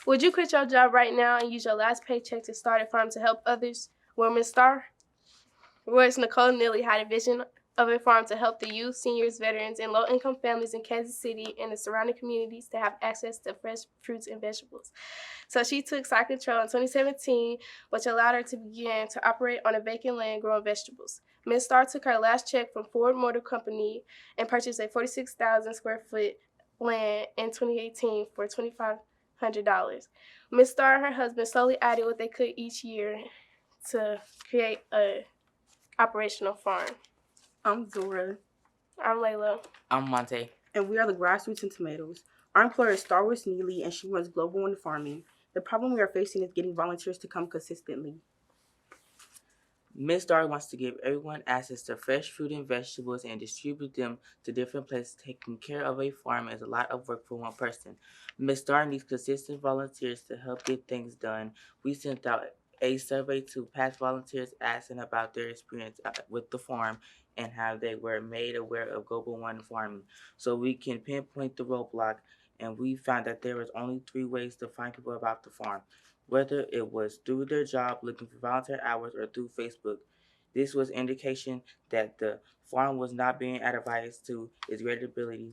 Would you quit your job right now and use your last paycheck to start a farm to help others? Well, Ms. Starr, Royce Nicole Neely had a vision of a farm to help the youth, seniors, veterans, and low-income families in Kansas City and the surrounding communities to have access to fresh fruits and vegetables. So she took site control in 2017, which allowed her to begin to operate on a vacant land growing vegetables. Ms. Starr took her last check from Ford Motor Company and purchased a 46,000 square foot land in 2018 for $2,500. Ms. Starr and her husband slowly added what they could each year to create a operational farm. I'm Zora. I'm Layla. I'm Monte. And we are the Grassroots and Tomatoes. Our employer is Star Wars Neely, and she runs Global One Farming. The problem we are facing is getting volunteers to come consistently. Ms. Starr wants to give everyone access to fresh fruit and vegetables and distribute them to different places. Taking care of a farm is a lot of work for one person. Ms. Starr needs consistent volunteers to help get things done. We sent out a survey to past volunteers asking about their experience with the farm and how they were made aware of Global One Farming, so we can pinpoint the roadblock. And we found that there was only 3 ways to find people about the farm, whether it was through their job looking for volunteer hours or through Facebook. This was indication that the farm was not being advertised to its greater ability.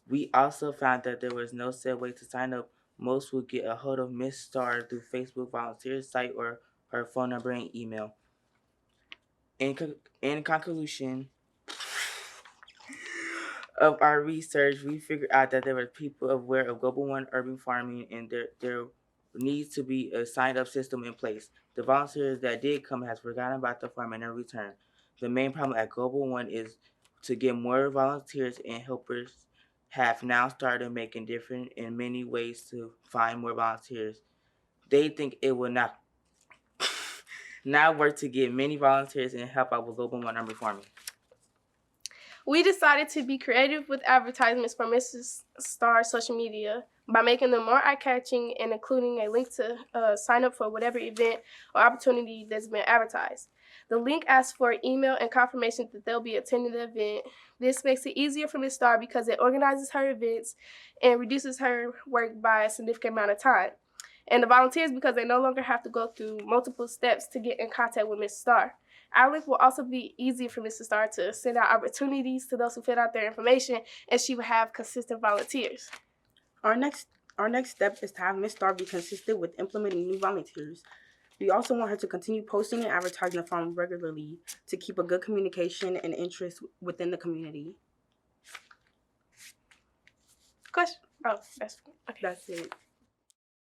We also found that there was no set way to sign up. Most would get a hold of Miss Starr through Facebook volunteer site or her phone number and email. In conclusion of our research, we figured out that there were people aware of Global One urban farming, and there needs to be a sign-up system in place. The volunteers that did come has forgotten about the farm and never returned. The main problem at Global One is to get more volunteers, and helpers have now started making different in many ways to find more volunteers. They think it will not work to get many volunteers and help out with Global One urban farming. We decided to be creative with advertisements for Mrs. Starr's social media by making them more eye-catching and including a link to sign up for whatever event or opportunity that's been advertised. The link asks for email and confirmation that they'll be attending the event. This makes it easier for Ms. Starr because it organizes her events and reduces her work by a significant amount of time. And the volunteers because they no longer have to go through multiple steps to get in contact with Ms. Starr. Our link will also be easier for Mrs. Starr to send out opportunities to those who fill out their information, and she will have consistent volunteers. Our next step is to have Ms. Starr be consistent with implementing new volunteers. We also want her to continue posting and advertising the farm regularly to keep a good communication and interest within the community. Question? Oh, that's okay. That's it.